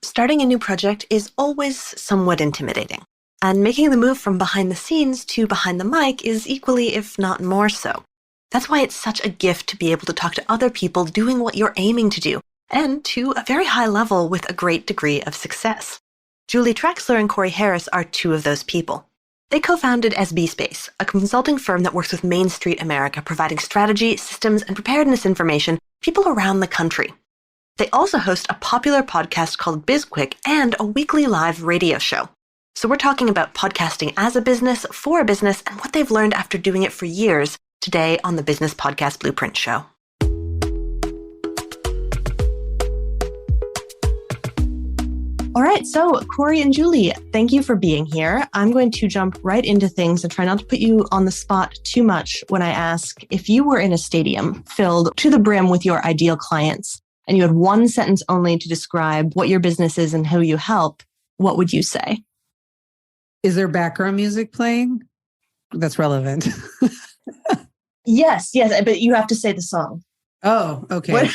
Starting a new project is always somewhat intimidating, and making the move from behind the scenes to behind the mic is equally, if not more so. That's why it's such a gift to be able to talk to other people doing what you're aiming to do, and to a very high level with a great degree of success. Julie Traxler and Corey Harris are two of those people. They co-founded SB Space, a consulting firm that works with Main Street America, providing strategy, systems, and preparedness information to people around the country. They also host a popular podcast called BizQuik and a weekly live radio show. So we're talking about podcasting as a business, for a business, and what they've learned after doing it for years today on the Business Podcast Blueprint Show. All right, so Corey and Julie, thank you for being here. I'm going to jump right into things and try not to put you on the spot too much when I ask, if you were in a stadium filled to the brim with your ideal clients, and you had one sentence only to describe what your business is and who you help, what would you say? Is there background music playing? That's relevant. Yes, but you have to say the song. Oh, okay.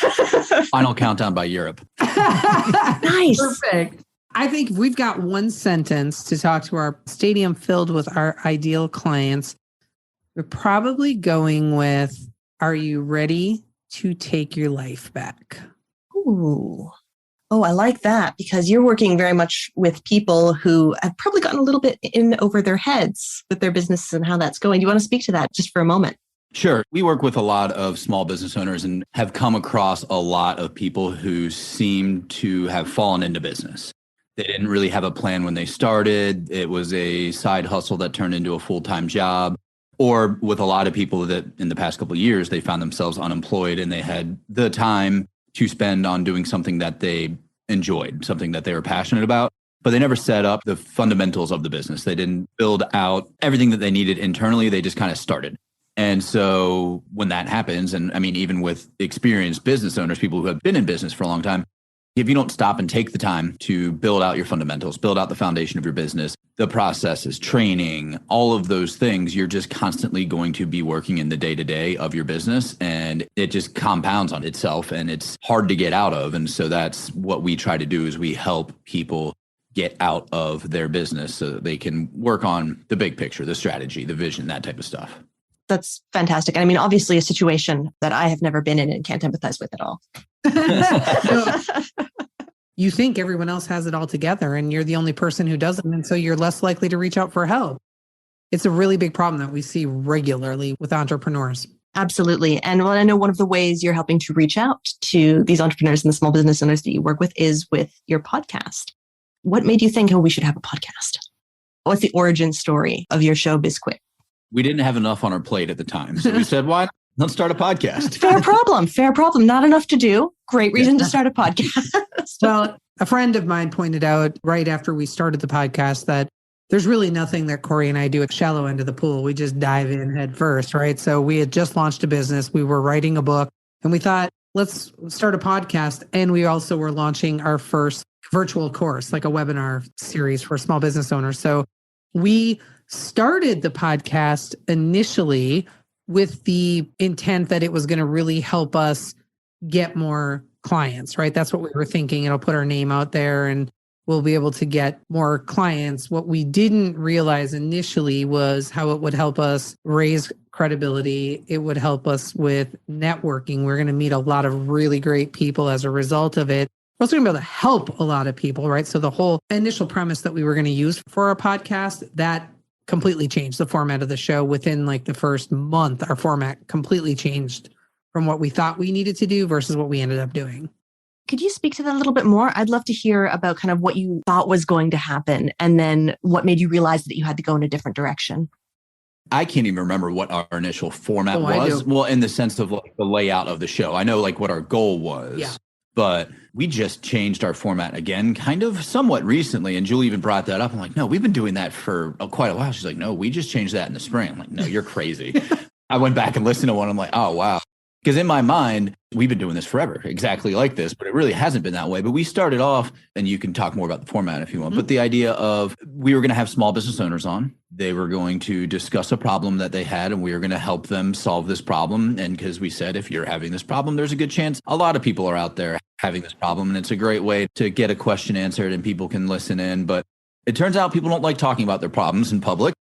Final Countdown by Europe. Nice. Perfect. I think if we've got one sentence to talk to our stadium filled with our ideal clients, we're probably going with, are you ready to take your life back? Ooh. Oh, I like that, because you're working very much with people who have probably gotten a little bit in over their heads with their business and how that's going. Do you want to speak to that just for a moment? Sure. We work with a lot of small business owners and have come across a lot of people who seem to have fallen into business. They didn't really have a plan when they started. It was a side hustle that turned into a full-time job. Or with a lot of people that in the past couple of years, they found themselves unemployed and they had the time to spend on doing something that they enjoyed, something that they were passionate about, but they never set up the fundamentals of the business. They didn't build out everything that they needed internally. They just kind of started. And so when that happens, and I mean, even with experienced business owners, people who have been in business for a long time, if you don't stop and take the time to build out your fundamentals, build out the foundation of your business, the processes, training, all of those things, you're just constantly going to be working in the day-to-day of your business, and it just compounds on itself and it's hard to get out of. And so that's what we try to do, is we help people get out of their business so that they can work on the big picture, the strategy, the vision, that type of stuff. That's fantastic. I mean, obviously a situation that I have never been in and can't empathize with at all. You think everyone else has it all together and you're the only person who doesn't. And so you're less likely to reach out for help. It's a really big problem that we see regularly with entrepreneurs. Absolutely. And well, I know one of the ways you're helping to reach out to these entrepreneurs and the small business owners that you work with is with your podcast. What made you think, oh, we should have a podcast? What's the origin story of your show, BizQuik? We didn't have enough on our plate at the time. So we said, why? Let's start a podcast. Fair problem. Not enough to do. Great reason to start a podcast. Well, a friend of mine pointed out right after we started the podcast that there's really nothing that Corey and I do at shallow end of the pool. We just dive in head first, right? So we had just launched a business. We were writing a book and we thought, let's start a podcast. And we also were launching our first virtual course, like a webinar series for small business owners. So we started the podcast initially with the intent that it was going to really help us get more clients, right? That's what we were thinking. It'll put our name out there and we'll be able to get more clients. What we didn't realize initially was how it would help us raise credibility. It would help us with networking. We're going to meet a lot of really great people as a result of it. We're also going to be able to help a lot of people, right? So the whole initial premise that we were going to use for our podcast, that completely changed the format of the show. Within like the first month, our format completely changed from what we thought we needed to do versus what we ended up doing. Could you speak to that a little bit more? I'd love to hear about kind of what you thought was going to happen and then what made you realize that you had to go in a different direction. I can't even remember what our initial format was. I do. Well, in the sense of like the layout of the show. I know like what our goal was. Yeah. But we just changed our format again, kind of somewhat recently. And Julie even brought that up. I'm like, no, we've been doing that for quite a while. She's like, no, we just changed that in the spring. I'm like, no, you're crazy. I went back and listened to one. I'm like, oh, wow. Because in my mind, we've been doing this forever, exactly like this, but it really hasn't been that way. But we started off, and you can talk more about the format if you want, but the idea of we were going to have small business owners on. They were going to discuss a problem that they had, and we were going to help them solve this problem. And because we said, if you're having this problem, there's a good chance a lot of people are out there having this problem. And it's a great way to get a question answered and people can listen in. But it turns out people don't like talking about their problems in public.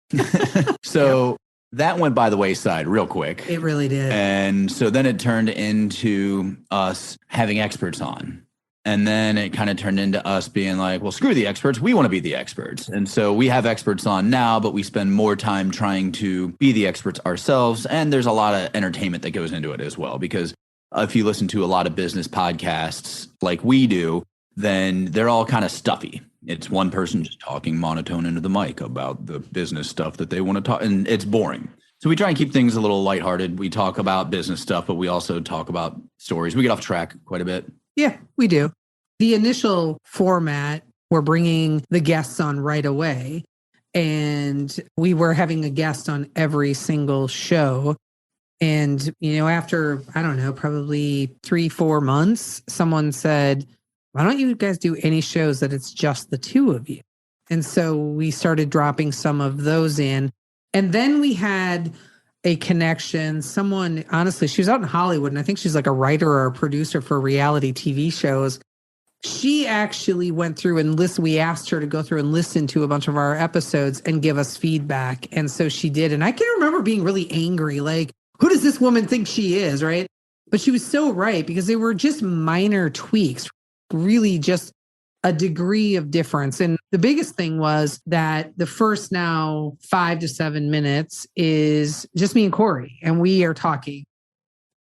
So that went by the wayside real quick. It really did. And so then it turned into us having experts on. And then it kind of turned into us being like, well, screw the experts. We want to be the experts. And so we have experts on now, but we spend more time trying to be the experts ourselves. And there's a lot of entertainment that goes into it as well, because if you listen to a lot of business podcasts like we do, then they're all kind of stuffy. It's one person just talking monotone into the mic about the business stuff that they want to talk, and it's boring. So we try and keep things a little lighthearted. We talk about business stuff, but we also talk about stories. We get off track quite a bit. Yeah, we do. The initial format, we're bringing the guests on right away. And we were having a guest on every single show. And, after, I don't know, probably 3-4 months, someone said, why don't you guys do any shows that it's just the two of you? And so we started dropping some of those in. And then we had a connection. Someone, honestly, she was out in Hollywood, and I think she's like a writer or a producer for reality TV shows. She actually went through and listened. We asked her to go through and listen to a bunch of our episodes and give us feedback. And so she did. And I can remember being really angry, like, who does this woman think she is, right? But she was so right, because they were just minor tweaks, really just a degree of difference. And the biggest thing was that the first now 5 to 7 minutes is just me and Corey, and we are talking.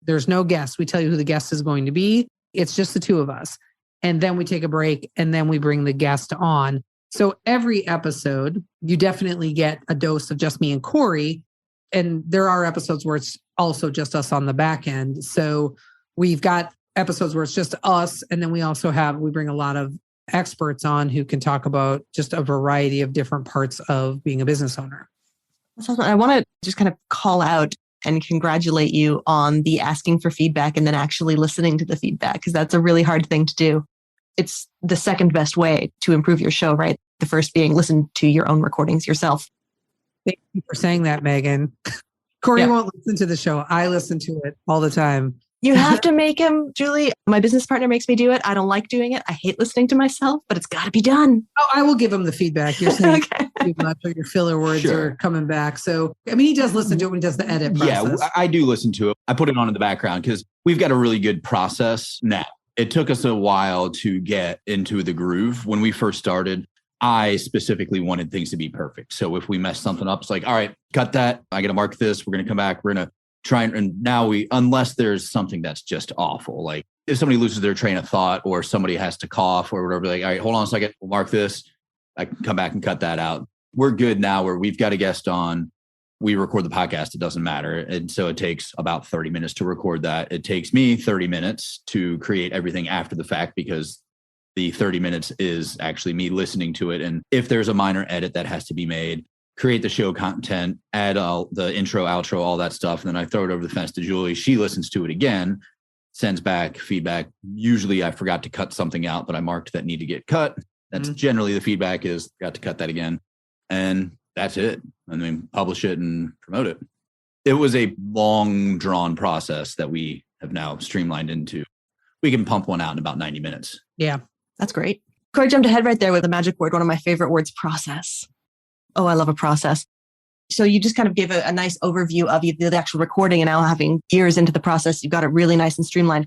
There's no guest. We tell you who the guest is going to be. It's just the two of us. And then we take a break, and then we bring the guest on. So every episode, you definitely get a dose of just me and Corey. And there are episodes where it's also just us on the back end. So we've got episodes where it's just us. And then we bring a lot of experts on who can talk about just a variety of different parts of being a business owner. I want to just kind of call out and congratulate you on the asking for feedback and then actually listening to the feedback, because that's a really hard thing to do. It's the second best way to improve your show, right? The first being listen to your own recordings yourself. Thank you for saying that, Megan. Corey won't listen to the show. I listen to it all the time. You have to make him, Julie. My business partner makes me do it. I don't like doing it. I hate listening to myself, but it's got to be done. Oh, I will give him the feedback. You're saying too much, or your filler words are coming back. So, I mean, he does listen to it when he does the edit process. Yeah, I do listen to it. I put it on in the background because we've got a really good process now. It took us a while to get into the groove. When we first started, I specifically wanted things to be perfect. So if we messed something up, it's like, all right, cut that. I got to mark this. We're going to come back. We're going to try and now unless there's something that's just awful, like if somebody loses their train of thought or somebody has to cough or whatever, like, all right, hold on a second, we'll mark this. I can come back and cut that out. We're good now where we've got a guest on. We record the podcast. It doesn't matter. And so it takes about 30 minutes to record that. It takes me 30 minutes to create everything after the fact, because the 30 minutes is actually me listening to it. And if there's a minor edit that has to be made, create the show content, add all the intro, outro, all that stuff. And then I throw it over the fence to Julie. She listens to it again, sends back feedback. Usually I forgot to cut something out, but I marked that need to get cut. That's generally the feedback is got to cut that again. And that's it. And then publish it and promote it. It was a long drawn process that we have now streamlined into. We can pump one out in about 90 minutes. Yeah. That's great. Corey jumped ahead right there with the magic word, one of my favorite words, process. Oh, I love a process. So you just kind of gave a nice overview of the actual recording, and now having years into the process, you've got it really nice and streamlined.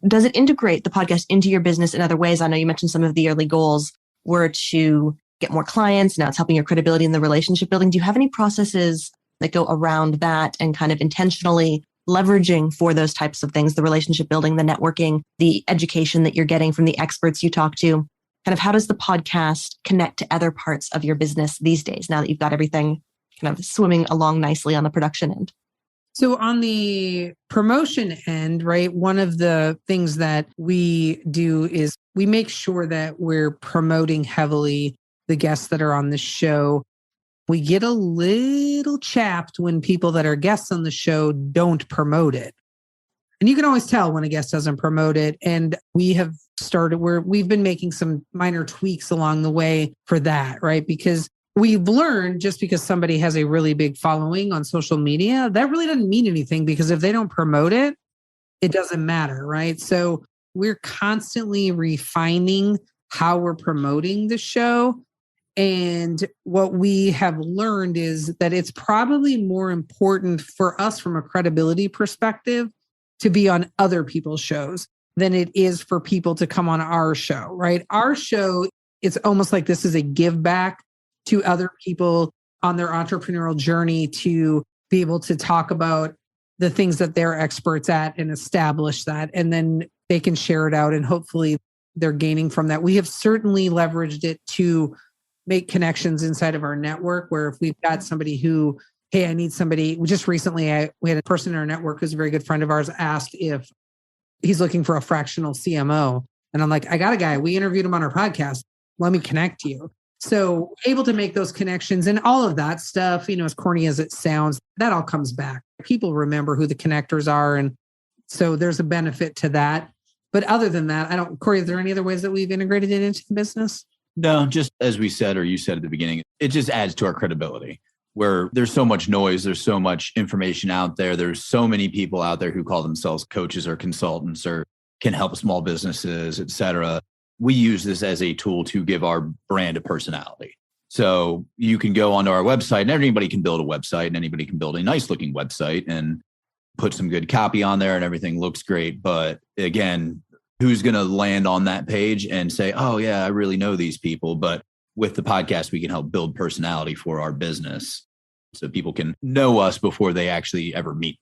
Does it integrate the podcast into your business in other ways? I know you mentioned some of the early goals were to get more clients. Now it's helping your credibility in the relationship building. Do you have any processes that go around that and kind of intentionally leveraging for those types of things, the relationship building, the networking, the education that you're getting from the experts you talk to? Kind of how does the podcast connect to other parts of your business these days, now that you've got everything kind of swimming along nicely on the production end? So on the promotion end, right, one of the things that we do is we make sure that we're promoting heavily the guests that are on the show. We get a little chapped when people that are guests on the show don't promote it. And you can always tell when a guest doesn't promote it. And we have started where we've been making some minor tweaks along the way for that, right? Because we've learned just because somebody has a really big following on social media, that really doesn't mean anything, because if they don't promote it, it doesn't matter, right? So we're constantly refining how we're promoting the show. And what we have learned is that it's probably more important for us from a credibility perspective to be on other people's shows than it is for people to come on our show, right? Our show, it's almost like this is a give back to other people on their entrepreneurial journey to be able to talk about the things that they're experts at and establish that. And then they can share it out and hopefully they're gaining from that. We have certainly leveraged it to make connections inside of our network, where if we've got somebody who, hey, I need somebody. Just recently, we had a person in our network who's a very good friend of ours asked if he's looking for a fractional CMO. And I'm like, I got a guy. We interviewed him on our podcast. Let me connect you. So able to make those connections and all of that stuff, as corny as it sounds, that all comes back. People remember who the connectors are. And so there's a benefit to that. But other than that, Corey, is there any other ways that we've integrated it into the business? No, just as we said, or you said at the beginning, it just adds to our credibility, where there's so much noise, there's so much information out there. There's so many people out there who call themselves coaches or consultants or can help small businesses, et cetera. We use this as a tool to give our brand a personality. So you can go onto our website and anybody can build a website and anybody can build a nice looking website and put some good copy on there and everything looks great. But again, who's going to land on that page and say, oh yeah, I really know these people. But with the podcast, we can help build personality for our business so people can know us before they actually ever meet.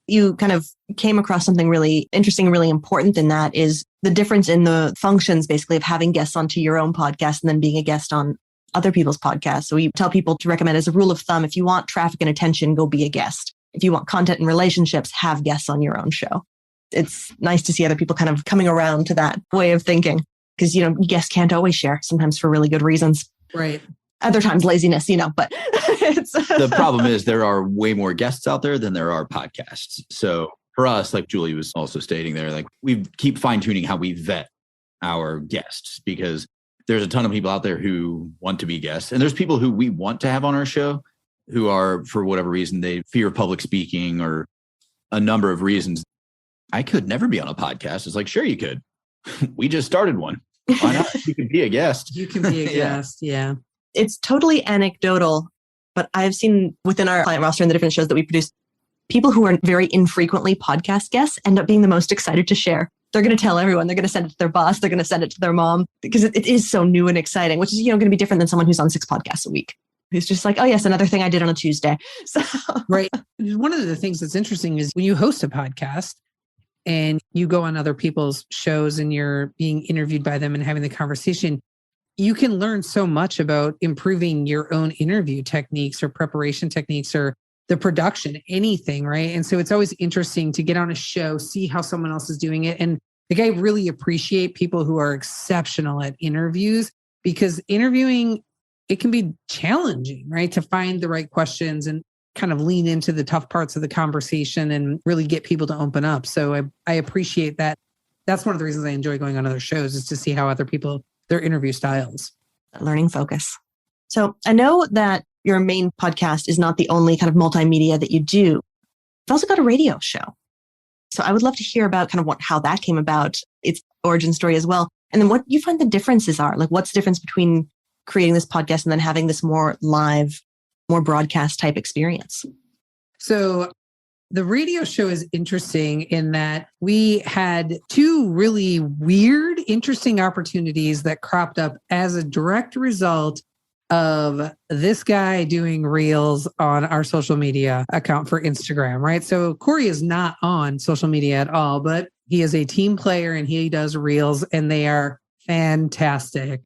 You kind of came across something really interesting, really important in that is the difference in the functions, basically, of having guests onto your own podcast and then being a guest on other people's podcasts. So we tell people to recommend as a rule of thumb, if you want traffic and attention, go be a guest. If you want content and relationships, have guests on your own show. It's nice to see other people kind of coming around to that way of thinking because, guests can't always share, sometimes for really good reasons. Right. Other times laziness, but it's the problem is there are way more guests out there than there are podcasts. So for us, like Julie was also stating there, like we keep fine tuning how we vet our guests because there's a ton of people out there who want to be guests. And there's people who we want to have on our show who are, for whatever reason, they fear public speaking or a number of reasons. I could never be on a podcast. It's like, sure, you could. We just started one. Why not? You could be a guest. You can be a guest. Yeah. It's totally anecdotal, but I've seen within our client roster and the different shows that we produce, people who are very infrequently podcast guests end up being the most excited to share. They're going to tell everyone. They're going to send it to their boss. They're going to send it to their mom because it is so new and exciting, which is, going to be different than someone who's on 6 podcasts a week. Who's just like, oh yes, another thing I did on a Tuesday. So right. One of the things that's interesting is when you host a podcast and you go on other people's shows and you're being interviewed by them and having the conversation, you can learn so much about improving your own interview techniques or preparation techniques or the production, anything, right? And so it's always interesting to get on a show, see how someone else is doing it. And like, I really appreciate people who are exceptional at interviews because interviewing, it can be challenging, right? To find the right questions and kind of lean into the tough parts of the conversation and really get people to open up. So I appreciate that. That's one of the reasons I enjoy going on other shows is to see how other people, their interview styles. Learning focus. So I know that your main podcast is not the only kind of multimedia that you do. You've also got a radio show. So I would love to hear about kind of how that came about, its origin story as well. And then what you find the differences are. Like what's the difference between creating this podcast and then having this more live, more broadcast type experience? So the radio show is interesting in that we had 2 really weird, interesting opportunities that cropped up as a direct result of this guy doing reels on our social media account for Instagram, right? So Corey is not on social media at all, but he is a team player and he does reels and they are fantastic.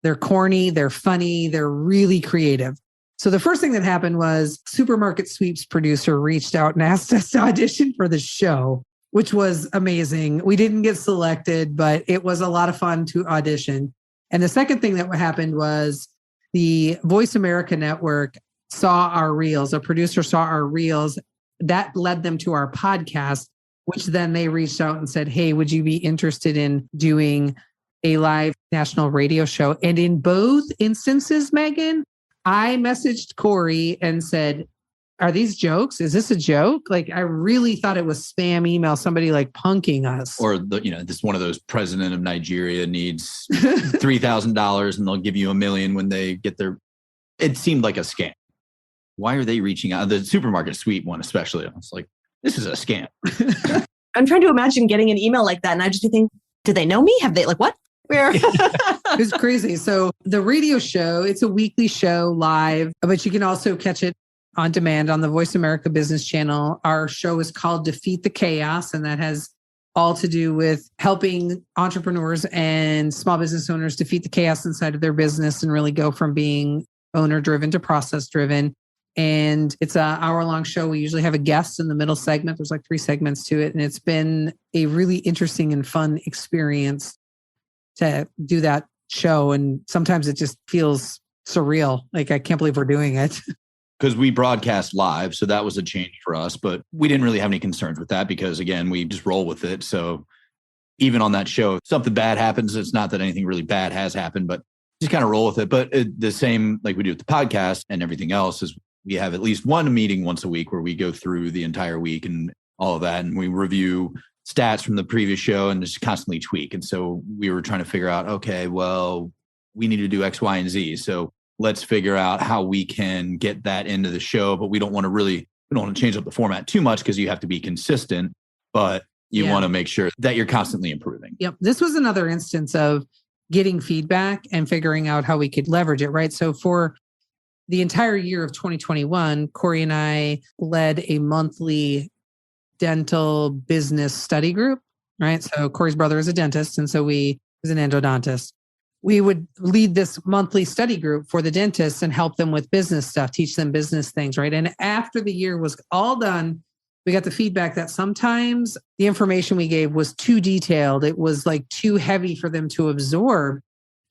They're corny, they're funny, they're really creative. So the first thing that happened was Supermarket Sweeps producer reached out and asked us to audition for the show, which was amazing. We didn't get selected, but it was a lot of fun to audition. And the second thing that happened was the Voice America Network saw our reels. A producer saw our reels. That led them to our podcast. which then they reached out and said, hey, would you be interested in doing a live national radio show? And in both instances, Megan, I messaged Corey and said, are these jokes? Is this a joke? Like, I really thought it was spam email, somebody like punking us. Or this one of those president of Nigeria needs $3,000 and they'll give you $1 million when they get their, it seemed like a scam. Why are they reaching out? The supermarket sweep one, especially. I was like, this is a scam. I'm trying to imagine getting an email like that. And I just think, do they know me? Have they what? Where? It's crazy. So the radio show, it's a weekly show live, but you can also catch it on demand on the Voice America Business Channel. Our show is called Defeat the Chaos, and that has all to do with helping entrepreneurs and small business owners defeat the chaos inside of their business and really go from being owner-driven to process-driven. And it's an hour-long show. We usually have a guest in the middle segment. There's like 3 segments to it. And it's been a really interesting and fun experience to do that show. And sometimes it just feels surreal. Like, I can't believe we're doing it. Because we broadcast live. So that was a change for us, but we didn't really have any concerns with that because, again, we just roll with it. So even on that show, if something bad happens, it's not that anything really bad has happened, but just kind of roll with it. But the same like we do with the podcast and everything else is we have at least one meeting once a week where we go through the entire week and all of that. And we review stats from the previous show and just constantly tweak. And so we were trying to figure out, okay, well, we need to do X, Y, and Z. So let's figure out how we can get that into the show, but we don't want to change up the format too much because you have to be consistent, but you want to make sure that you're constantly improving. Yep. This was another instance of getting feedback and figuring out how we could leverage it, right? So for the entire year of 2021, Corey and I led a monthly dental business study group, right? So Corey's brother is a dentist, and so we was an endodontist. We would lead this monthly study group for the dentists and help them with business stuff, teach them business things, right? And after the year was all done, we got the feedback that sometimes the information we gave was too detailed. It was like too heavy for them to absorb.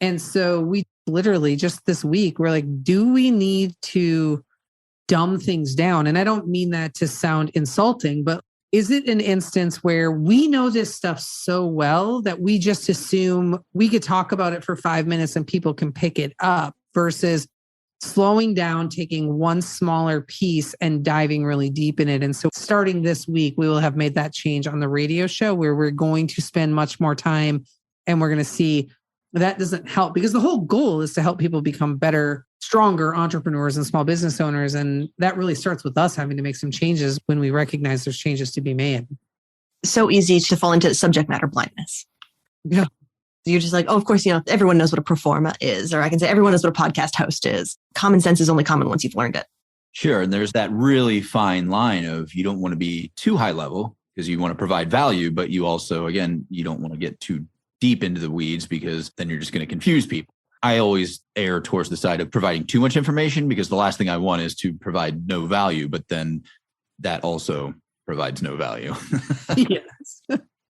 And so we literally just this week, we're like, do we need to dumb things down? And I don't mean that to sound insulting, but is it an instance where we know this stuff so well that we just assume we could talk about it for 5 minutes and people can pick it up versus slowing down, taking one smaller piece and diving really deep in it? And so starting this week, we will have made that change on the radio show where we're going to spend much more time and we're going to see that doesn't help because the whole goal is to help people become better, stronger entrepreneurs and small business owners. And that really starts with us having to make some changes when we recognize there's changes to be made. So easy to fall into subject matter blindness. Yeah. You're just like, oh, of course, everyone knows what a pro forma is, or I can say everyone knows what a podcast host is. Common sense is only common once you've learned it. Sure. And there's that really fine line of you don't want to be too high level because you want to provide value, but you also, again, you don't want to get too deep into the weeds because then you're just going to confuse people. I always err towards the side of providing too much information because the last thing I want is to provide no value, but then that also provides no value. Yes.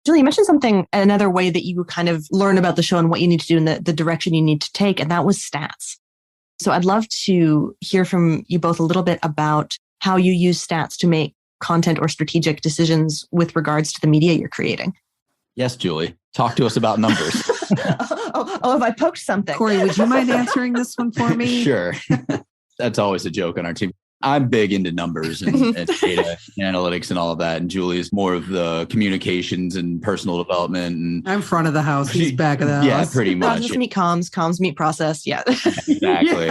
Julie, you mentioned another way that you kind of learn about the show and what you need to do and the direction you need to take, and that was stats. So I'd love to hear from you both a little bit about how you use stats to make content or strategic decisions with regards to the media you're creating. Yes, Julie. Talk to us about numbers. Have I poked something? Corey, would you mind answering this one for me? Sure. That's always a joke on our team. I'm big into numbers and data and analytics and all of that. And Julie's more of the communications and personal development. And I'm front of the house. He's back of the house. Yeah, pretty much. Process meet comms meet process. Yeah. Exactly.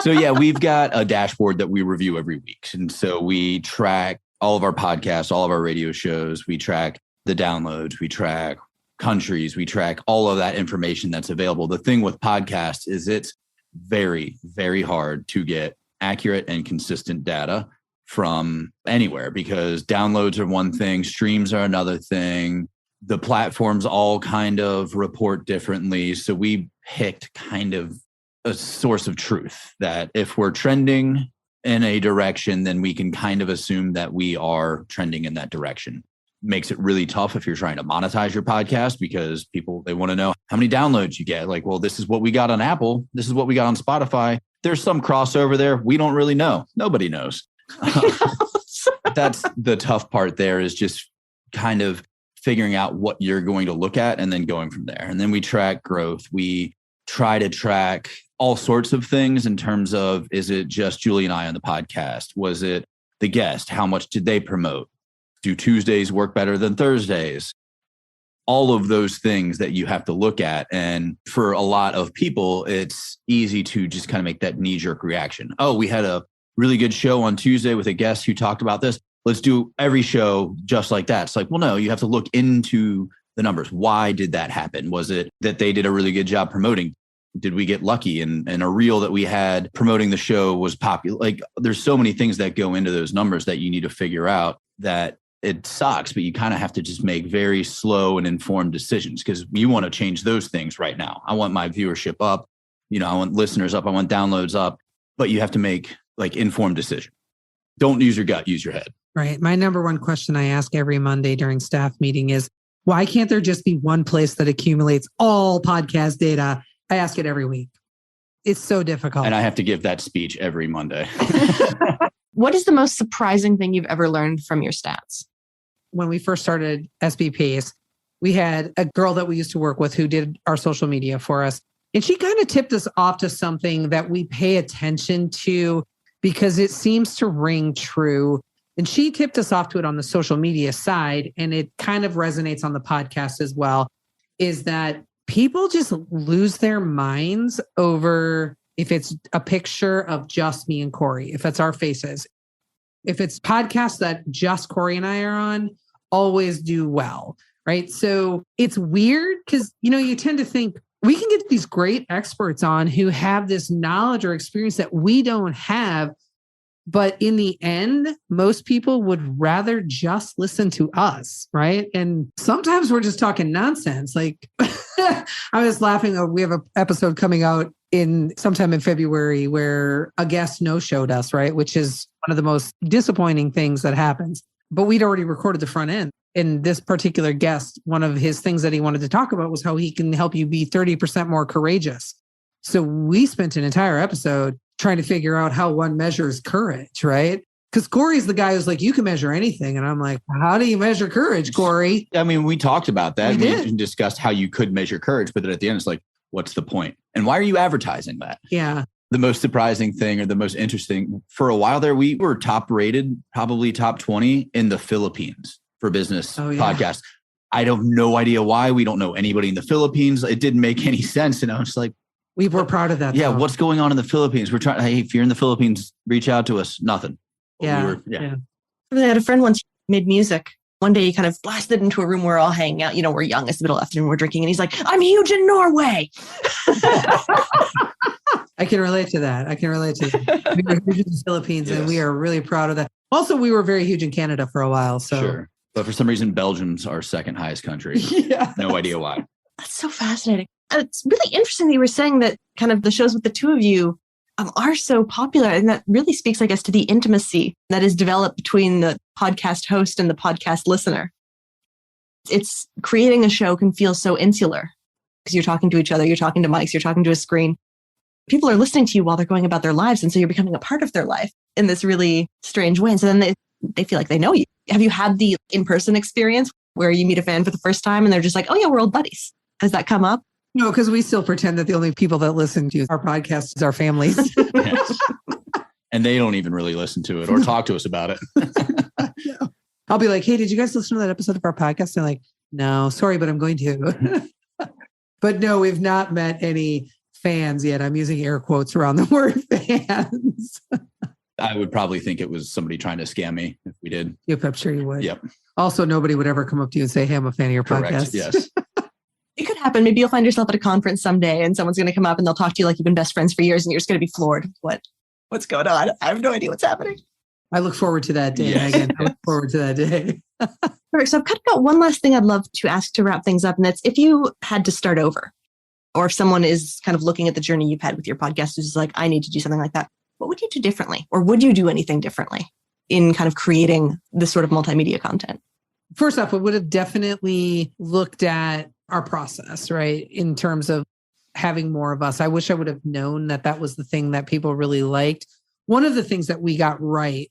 So yeah, we've got a dashboard that we review every week. And so we track all of our podcasts, all of our radio shows. We track the downloads. We track countries. We track all of that information that's available. The thing with podcasts is it's very, very hard to get accurate and consistent data from anywhere because downloads are one thing, streams are another thing. The platforms all kind of report differently. So we picked kind of a source of truth that if we're trending in a direction, then we can kind of assume that we are trending in that direction. Makes it really tough if you're trying to monetize your podcast because people, they want to know how many downloads you get. Like, well, this is what we got on Apple. This is what we got on Spotify. There's some crossover there. We don't really know. Nobody knows. That's the tough part there is just kind of figuring out what you're going to look at and then going from there. And then we track growth. We try to track all sorts of things in terms of, is it just Julie and I on the podcast? Was it the guest? How much did they promote? Do Tuesdays work better than Thursdays? All of those things that you have to look at. And for a lot of people, it's easy to just kind of make that knee-jerk reaction. Oh, we had a really good show on Tuesday with a guest who talked about this. Let's do every show just like that. It's like, well, no, you have to look into the numbers. Why did that happen? Was it that they did a really good job promoting? Did we get lucky and a reel that we had promoting the show was popular? Like, there's so many things that go into those numbers that you need to figure out. That it sucks, but you kind of have to just make very slow and informed decisions, because you want to change those things right now. I want my viewership up, I want listeners up, I want downloads up, but you have to make like informed decisions. Don't use your gut, use your head. Right. My number one question I ask every Monday during staff meeting is, why can't there just be one place that accumulates all podcast data? I ask it every week. It's so difficult. And I have to give that speech every Monday. What is the most surprising thing you've ever learned from your stats? When we first started SBPs, we had a girl that we used to work with who did our social media for us. And she kind of tipped us off to something that we pay attention to because it seems to ring true. And she tipped us off to it on the social media side. And it kind of resonates on the podcast as well, is that people just lose their minds over if it's a picture of just me and Corey, if it's our faces. If it's podcasts that just Corey and I are on, always do well, right? So it's weird because, you tend to think we can get these great experts on who have this knowledge or experience that we don't have. But in the end, most people would rather just listen to us, right? And sometimes we're just talking nonsense. Like I was laughing. We have an episode coming out sometime in February where a guest no-showed us, right? Which is one of the most disappointing things that happens. But we'd already recorded the front end. And this particular guest, one of his things that he wanted to talk about was how he can help you be 30% more courageous. So we spent an entire episode trying to figure out how one measures courage, right? Because Corey's the guy who's like, you can measure anything. And I'm like, how do you measure courage, Corey? I mean, we talked about that. We discussed how you could measure courage, but then at the end, it's like, what's the point? And why are you advertising that? Yeah. The most surprising thing or the most interesting, for a while there, we were top rated, probably top 20 in the Philippines for business podcasts. I have no idea why. We don't know anybody in the Philippines. It didn't make any sense. And I was like, we were proud of that. Yeah. Though. What's going on in the Philippines? We're trying, hey, if you're in the Philippines, reach out to us. Nothing. Yeah. I had a friend once made music. One day he kind of blasted into a room where we're all hanging out. We're young. It's the middle of the afternoon. We're drinking. And he's like, I'm huge in Norway. I can relate to that. We were huge in the Philippines and we are really proud of that. Also, we were very huge in Canada for a while. So. Sure. But for some reason, Belgium's our second highest country. No idea why. That's so fascinating. It's really interesting that you were saying that kind of the shows with the two of you are so popular. And that really speaks, I guess, to the intimacy that is developed between the podcast host and the podcast listener. It's creating a show can feel so insular because you're talking to each other, you're talking to mics, you're talking to a screen. People are listening to you while they're going about their lives. And so you're becoming a part of their life in this really strange way. And so then they feel like they know you. Have you had the in-person experience where you meet a fan for the first time and they're just like, oh yeah, we're old buddies? Has that come up? No, because we still pretend that the only people that listen to our podcast is our families. Yes. And they don't even really listen to it or talk to us about it. No. I'll be like, hey, did you guys listen to that episode of our podcast? They're like, no, sorry, but I'm going to. But no, we've not met any fans yet. I'm using air quotes around the word fans. I would probably think it was somebody trying to scam me if we did. Yep, I'm sure you would. Yep. Also, nobody would ever come up to you and say, hey, I'm a fan of your Correct. podcast. Yes. It could happen. Maybe you'll find yourself at a conference someday and someone's going to come up and they'll talk to you like you've been best friends for years and you're just going to be floored. What's going on? I have no idea what's happening. I look forward to that day, Yes. Megan. I look forward to that day. Perfect. So I've kind of got one last thing I'd love to ask to wrap things up. And that's if you had to start over or if someone is kind of looking at the journey you've had with your podcast, who's like, I need to do something like that. What would you do differently? Or would you do anything differently in kind of creating this sort of multimedia content? First off, we would have definitely looked at our process, right? In terms of having more of us. I wish I would have known that that was the thing that people really liked. One of the things that we got right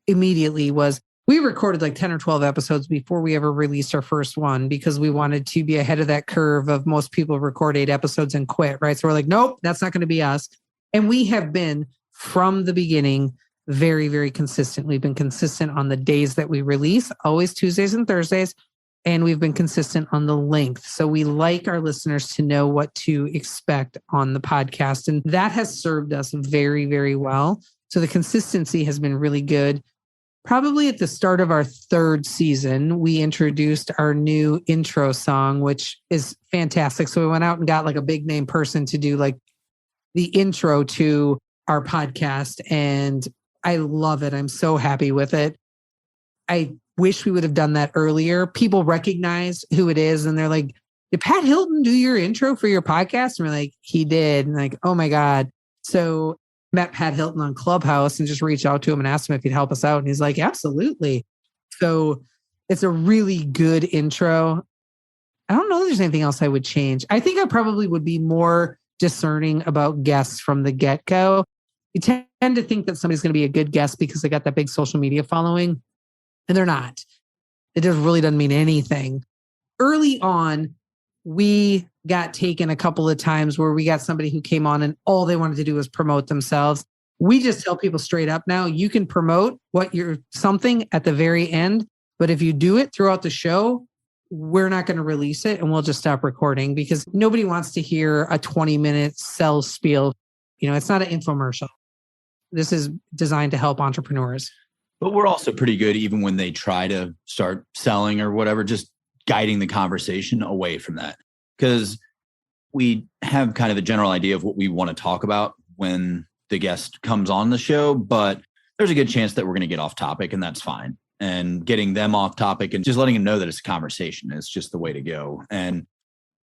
immediately was we recorded like 10 or 12 episodes before we ever released our first one because we wanted to be ahead of that curve of most people record 8 episodes and quit, right? So we're like, nope, that's not going to be us. And we have been from the beginning very, very consistent. We've been consistent on the days that we release, always Tuesdays and Thursdays. And we've been consistent on the length. So we like our listeners to know what to expect on the podcast. And that has served us very, very well. So the consistency has been really good. Probably at the start of our 3rd season, we introduced our new intro song, which is fantastic. So we went out and got like a big name person to do like the intro to our podcast. And I love it. I'm so happy with it. I wish we would have done that earlier. People recognize who it is and they're like, did Pat Hilton do your intro for your podcast? And we're like, he did. And like, oh my God. So met Pat Hilton on Clubhouse and just reached out to him and asked him if he'd help us out. And he's like, absolutely. So it's a really good intro. I don't know if there's anything else I would change. I think I probably would be more discerning about guests from the get-go. You tend to think that somebody's going to be a good guest because they got that big social media following, and they're not. It just really doesn't mean anything. Early on, we got taken a couple of times where we got somebody who came on and all they wanted to do was promote themselves. We just tell people straight up now, you can promote what you're something at the very end, but if you do it throughout the show, we're not going to release it and we'll just stop recording because nobody wants to hear a 20-minute sales spiel. It's not an infomercial. This is designed to help entrepreneurs. But we're also pretty good, even when they try to start selling or whatever, just guiding the conversation away from that. Because we have kind of a general idea of what we want to talk about when the guest comes on the show, but there's a good chance that we're going to get off topic, and that's fine. And getting them off topic and just letting them know that it's a conversation is just the way to go. And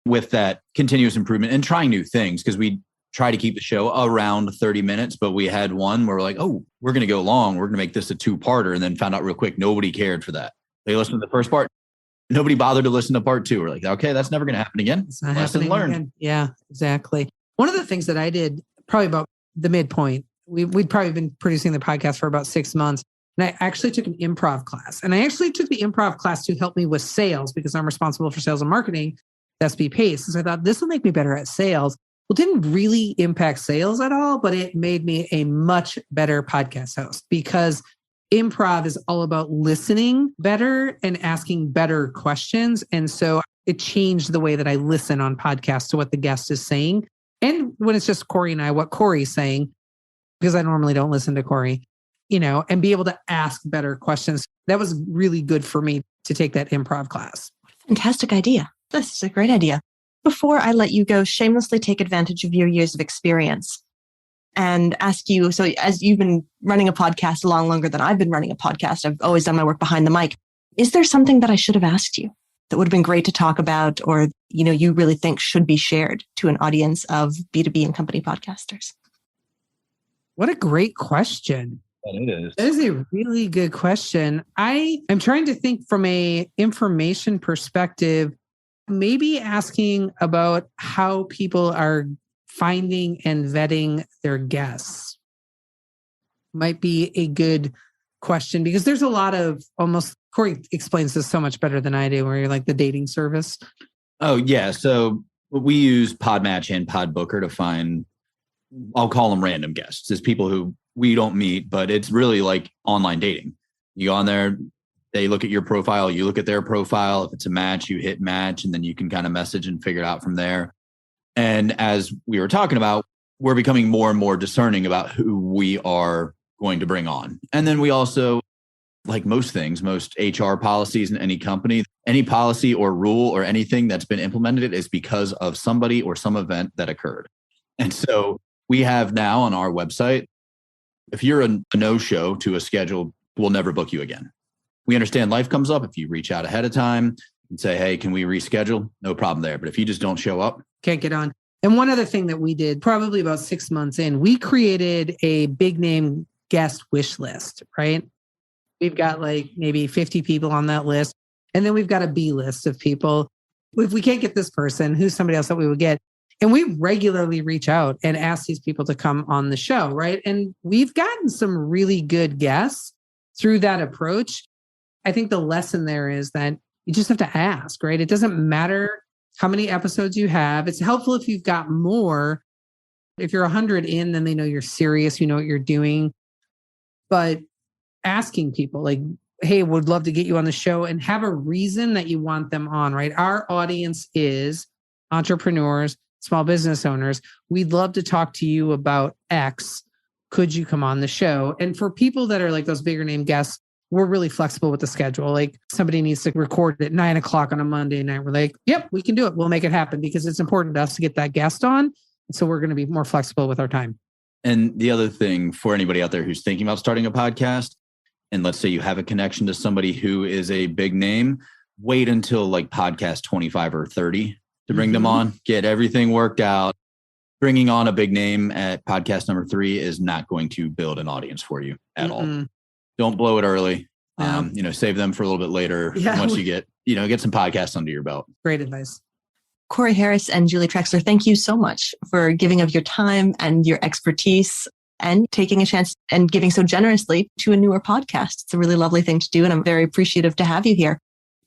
with that continuous improvement and trying new things, because we try to keep the show around 30 minutes, but we had one where we're like, oh, we're going to go long. We're going to make this a 2-parter. And then found out real quick, nobody cared for that. They listened to the first part. Nobody bothered to listen to part 2. We're like, okay, that's never going to happen again. It's not Lesson happening learned. again. Yeah, exactly. One of the things that I did probably about the midpoint, we'd probably been producing the podcast for about 6 months. And I actually took an improv class. And I actually took the improv class to help me with sales because I'm responsible for sales and marketing at SB Pace. So I thought this will make me better at sales. Well, it didn't really impact sales at all, but it made me a much better podcast host because improv is all about listening better and asking better questions. And so it changed the way that I listen on podcasts to what the guest is saying. And when it's just Corey and I, what Corey's saying, because I normally don't listen to Corey, and be able to ask better questions. That was really good for me to take that improv class. Fantastic idea. This is a great idea. Before I let you go, shamelessly take advantage of your years of experience and ask you, so as you've been running a podcast a lot longer than I've been running a podcast, I've always done my work behind the mic. Is there something that I should have asked you that would have been great to talk about or, you really think should be shared to an audience of B2B and company podcasters? What a great question. That is a really good question. I am trying to think from a information perspective, maybe asking about how people are finding and vetting their guests might be a good question because there's a lot of Corey explains this so much better than I do, where you're like the dating service. Oh, yeah. So we use Podmatch and Podbooker to find, I'll call them random guests. It's people who we don't meet, but it's really like online dating. You go on there, they look at your profile, you look at their profile. If it's a match, you hit match, and then you can kind of message and figure it out from there. And as we were talking about, we're becoming more and more discerning about who we are going to bring on. And then we also, like most things, most HR policies in any company, any policy or rule or anything that's been implemented is because of somebody or some event that occurred. And so we have now on our website, if you're a no-show to a schedule, we'll never book you again. We understand life comes up. If you reach out ahead of time and say, hey, can we reschedule? No problem there. But if you just don't show up, can't get on. And one other thing that we did probably about 6 months in, we created a big name guest wish list, right? We've got like maybe 50 people on that list. And then we've got a B list of people. If we can't get this person, who's somebody else that we would get? And we regularly reach out and ask these people to come on the show, right? And we've gotten some really good guests through that approach. I think the lesson there is that you just have to ask, right? It doesn't matter how many episodes you have. It's helpful if you've got more. If you're 100 in, then they know you're serious, you know what you're doing. But asking people like, hey, would love to get you on the show, and have a reason that you want them on, right? Our audience is entrepreneurs, small business owners. We'd love to talk to you about X. Could you come on the show? And for people that are like those bigger name guests, we're really flexible with the schedule. Like somebody needs to record at 9:00 on a Monday night. We're like, yep, we can do it. We'll make it happen, because it's important to us to get that guest on. So we're going to be more flexible with our time. And the other thing for anybody out there who's thinking about starting a podcast, and let's say you have a connection to somebody who is a big name, wait until like podcast 25 or 30 to bring them on, get everything worked out. Bringing on a big name at podcast number 3 is not going to build an audience for you at all. Don't blow it early. Yeah. Save them for a little bit later once you get some podcasts under your belt. Great advice. Corey Harris and Julie Traxler, thank you so much for giving of your time and your expertise and taking a chance and giving so generously to a newer podcast. It's a really lovely thing to do, and I'm very appreciative to have you here.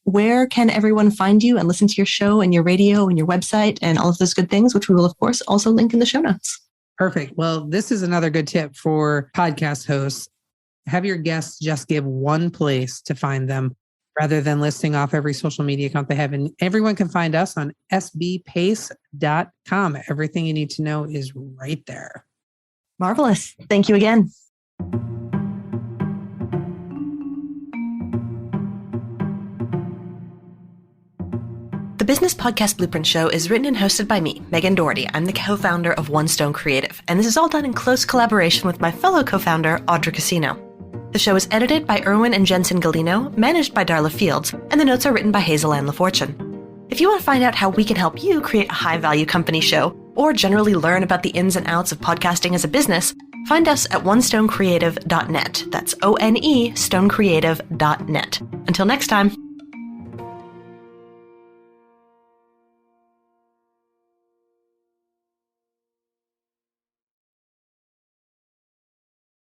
Where can everyone find you and listen to your show and your radio and your website and all of those good things, which we will, of course, also link in the show notes? Perfect. Well, this is another good tip for podcast hosts. Have your guests just give one place to find them rather than listing off every social media account they have. And everyone can find us on sbpace.com. Everything you need to know is right there. Marvelous. Thank you again. The Business Podcast Blueprint Show is written and hosted by me, Megan Dougherty. I'm the co-founder of One Stone Creative, and this is all done in close collaboration with my fellow co-founder, Audra Casino. The show is edited by Erwin and Jensen Galino, managed by Darla Fields, and the notes are written by Hazel Ann LaFortune. If you want to find out how we can help you create a high-value company show, or generally learn about the ins and outs of podcasting as a business, find us at onestonecreative.net. That's ONE stonecreative.net. Until next time.